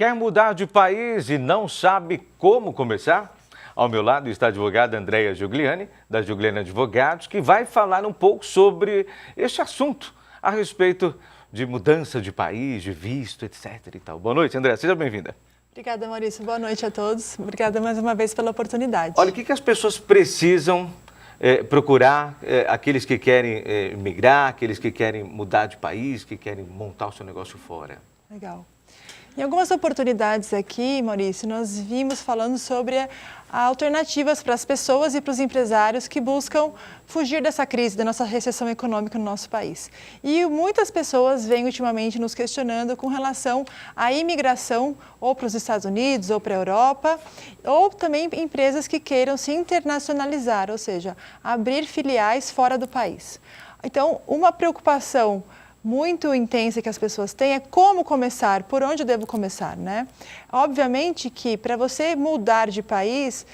Quer mudar de país e não sabe como começar? Ao meu lado está a advogada Andréia Giugliani, da Giugliani Advogados, que vai falar um pouco sobre este assunto, a respeito de mudança de país, de visto, etc. e tal. Boa noite, Andréia, seja bem-vinda. Obrigada, Maurício. Boa noite a todos. Obrigada mais uma vez pela oportunidade. Olha, o que as pessoas precisam procurar, aqueles que querem migrar, aqueles que querem mudar de país, que querem montar o seu negócio fora? Legal. Em algumas oportunidades aqui, Maurício, nós vimos falando sobre alternativas para as pessoas e para os empresários que buscam fugir dessa crise, da nossa recessão econômica no nosso país. E muitas pessoas vêm ultimamente nos questionando com relação à imigração ou para os Estados Unidos ou para a Europa, ou também empresas que queiram se internacionalizar, ou seja, abrir filiais fora do país. Então, uma preocupação muito intensa que as pessoas têm é como começar, por onde eu devo começar, né? Obviamente que para você mudar de país,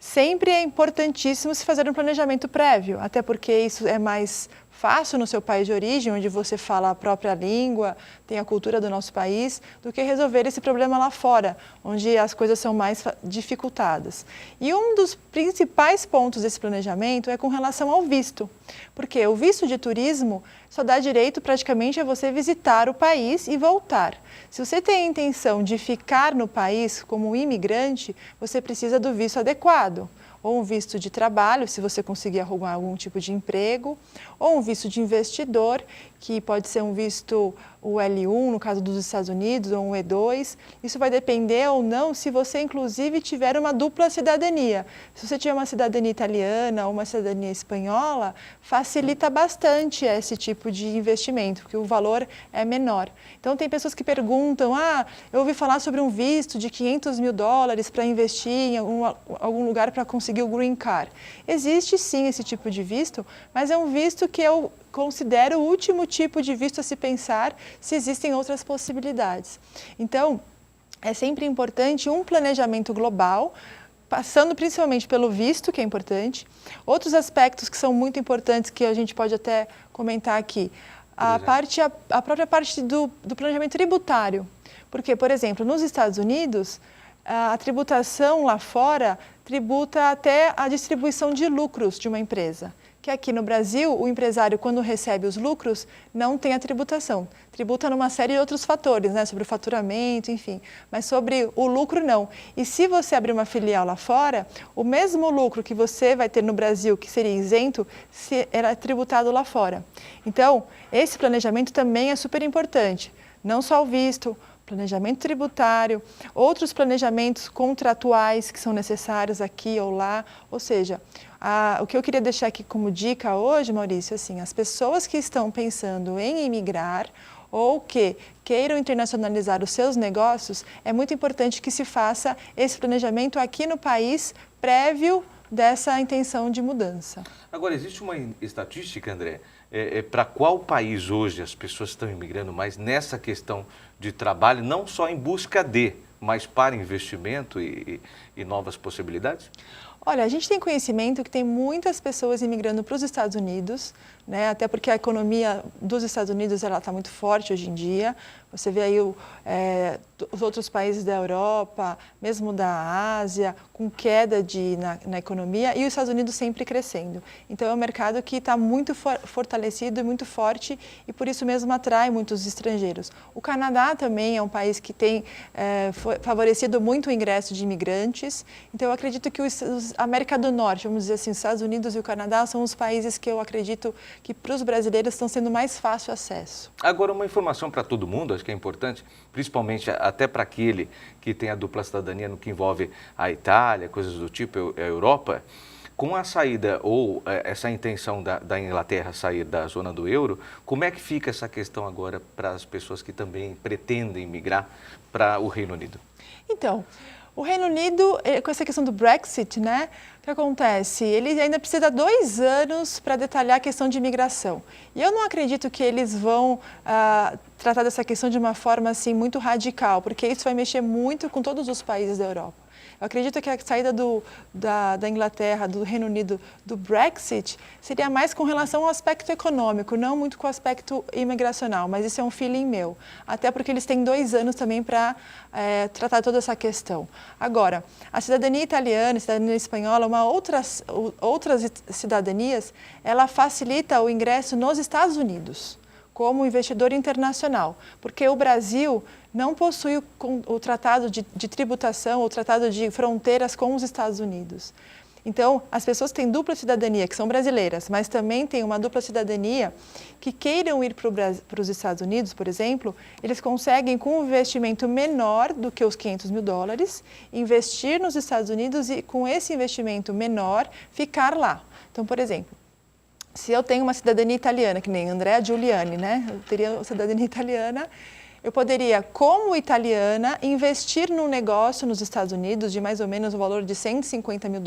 sempre é importantíssimo se fazer um planejamento prévio, até porque isso é mais fácil no seu país de origem, onde você fala a própria língua, tem a cultura do nosso país, do que resolver esse problema lá fora, onde as coisas são mais dificultadas. E um dos principais pontos desse planejamento é com relação ao visto, porque o visto de turismo só dá direito praticamente a você visitar o país e voltar. Se você tem a intenção de ficar no país como um imigrante, você precisa do visto adequado. Ou um visto de trabalho, se você conseguir arrumar algum tipo de emprego, ou um visto de investidor, que pode ser um visto o L1, no caso dos Estados Unidos, ou um E2. Isso vai depender ou não se você, inclusive, tiver uma dupla cidadania. Se você tiver uma cidadania italiana ou uma cidadania espanhola, facilita bastante esse tipo de investimento, porque o valor é menor. Então, tem pessoas que perguntam, eu ouvi falar sobre um visto de $500 mil para investir em algum lugar para conseguir o Green Card. Existe sim esse tipo de visto, mas é um visto que eu considero o último tipo de visto a se pensar se existem outras possibilidades. Então, é sempre importante um planejamento global, passando principalmente pelo visto, que é importante. Outros aspectos que são muito importantes, que a gente pode até comentar aqui, a própria parte do planejamento tributário. Porque, por exemplo, nos Estados Unidos, a tributação lá fora tributa até a distribuição de lucros de uma empresa. Que aqui no Brasil, o empresário, quando recebe os lucros, não tem a tributação. Tributa numa série de outros fatores, né? Sobre o faturamento, enfim. Mas sobre o lucro, não. E se você abrir uma filial lá fora, o mesmo lucro que você vai ter no Brasil, que seria isento, era tributado lá fora. Então, esse planejamento também é super importante. Não só o visto, planejamento tributário, outros planejamentos contratuais que são necessários aqui ou lá, ou seja, o que eu queria deixar aqui como dica hoje, Maurício, assim, as pessoas que estão pensando em imigrar ou que queiram internacionalizar os seus negócios, é muito importante que se faça esse planejamento aqui no país, prévio dessa intenção de mudança. Agora, existe uma estatística, André, para qual país hoje as pessoas estão imigrando mais nessa questão de trabalho, não só em busca de, mas para investimento e novas possibilidades? Olha, a gente tem conhecimento que tem muitas pessoas imigrando para os Estados Unidos, né? Até porque a economia dos Estados Unidos está muito forte hoje em dia. Você vê aí os outros países da Europa, mesmo da Ásia, com queda na economia, e os Estados Unidos sempre crescendo. Então, é um mercado que está muito fortalecido e muito forte, e por isso mesmo atrai muitos estrangeiros. O Canadá também é um país que tem favorecido muito o ingresso de imigrantes. Então, eu acredito que a América do Norte, vamos dizer assim, os Estados Unidos e o Canadá são os países que eu acredito que para os brasileiros estão sendo mais fácil acesso. Agora, uma informação para todo mundo, acho que é importante, principalmente até para aquele que tem a dupla cidadania no que envolve a Itália, coisas do tipo, a Europa, com a saída ou essa intenção da Inglaterra sair da zona do euro, como é que fica essa questão agora para as pessoas que também pretendem migrar para o Reino Unido? Então, o Reino Unido, com essa questão do Brexit, né? O que acontece? Ele ainda precisa de 2 anos para detalhar a questão de imigração. E eu não acredito que eles vão tratar dessa questão de uma forma assim muito radical, porque isso vai mexer muito com todos os países da Europa. Eu acredito que a saída da Inglaterra, do Reino Unido, do Brexit, seria mais com relação ao aspecto econômico, não muito com o aspecto imigracional, mas isso é um feeling meu. Até porque eles têm 2 anos também para tratar toda essa questão. Agora, a cidadania italiana, a cidadania espanhola, outras cidadanias, ela facilita o ingresso nos Estados Unidos como investidor internacional, porque o Brasil não possui o tratado de tributação ou tratado de fronteiras com os Estados Unidos. Então, as pessoas que têm dupla cidadania, que são brasileiras, mas também têm uma dupla cidadania, que queiram ir para os Estados Unidos, por exemplo, eles conseguem, com um investimento menor do que os $500 mil, investir nos Estados Unidos e, com esse investimento menor, ficar lá. Então, por exemplo, se eu tenho uma cidadania italiana, que nem Andrea Giuliani, né? Eu teria cidadania italiana, eu poderia, como italiana, investir num negócio nos Estados Unidos de mais ou menos o valor de $150 mil,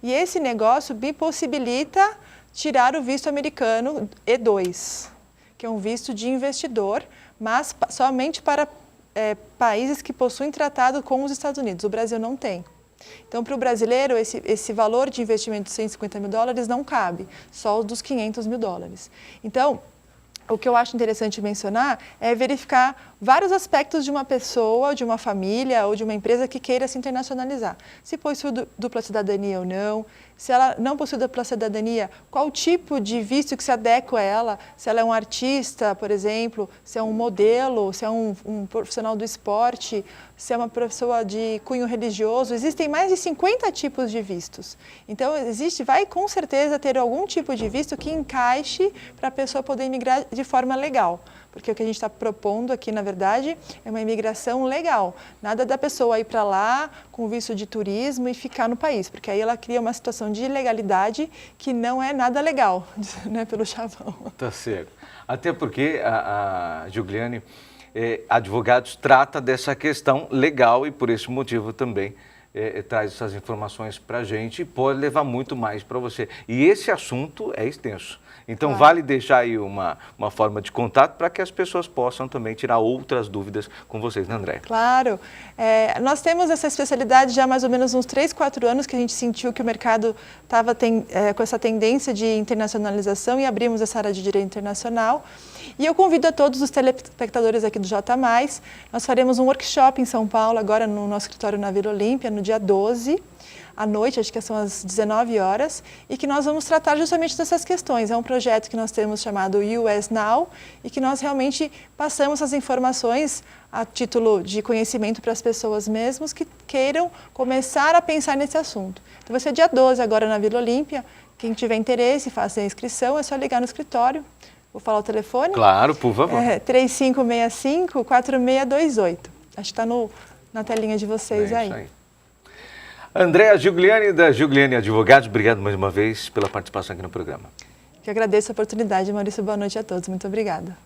e esse negócio me possibilita tirar o visto americano E2, que é um visto de investidor, mas somente para países que possuem tratado com os Estados Unidos. O Brasil não tem. Então, para o brasileiro, esse valor de investimento de $150 mil não cabe, só o dos $500 mil. Então, o que eu acho interessante mencionar é verificar vários aspectos de uma pessoa, de uma família ou de uma empresa que queira se internacionalizar. Se possui dupla cidadania ou não, se ela não possui dupla cidadania, qual tipo de visto que se adequa a ela, se ela é um artista, por exemplo, se é um modelo, se é um profissional do esporte, se é uma pessoa de cunho religioso. Existem mais de 50 tipos de vistos. Então, vai com certeza ter algum tipo de visto que encaixe para a pessoa poder imigrar de forma legal. Porque o que a gente está propondo aqui, na verdade, é uma imigração legal. Nada da pessoa ir para lá com visto de turismo e ficar no país, porque aí ela cria uma situação de ilegalidade que não é nada legal, né, pelo chavão. Tá certo. Até porque a Giuliani, advogados, trata dessa questão legal e por esse motivo também traz essas informações para a gente e pode levar muito mais para você. E esse assunto é extenso. Então, Claro. Vale deixar aí uma forma de contato para que as pessoas possam também tirar outras dúvidas com vocês, né, André? Claro. Nós temos essa especialidade já há mais ou menos uns 3, 4 anos que a gente sentiu que o mercado estava com essa tendência de internacionalização e abrimos essa área de direito internacional. E eu convido a todos os telespectadores aqui do J+, nós faremos um workshop em São Paulo, agora no nosso escritório na Vila Olímpia, no dia 12, à noite, acho que são às 19 horas, e que nós vamos tratar justamente dessas questões. É um projeto que nós temos chamado US Now e que nós realmente passamos as informações a título de conhecimento para as pessoas mesmas que queiram começar a pensar nesse assunto. Então vai ser dia 12 agora na Vila Olímpia. Quem tiver interesse, faça a inscrição, é só ligar no escritório. Vou falar o telefone? Claro, por favor. 3565-4628. Acho que está na telinha de vocês aí. Isso aí. Andrea Giuliani, da Giuliani Advogados, obrigado mais uma vez pela participação aqui no programa. Eu agradeço a oportunidade, Maurício. Boa noite a todos. Muito obrigada.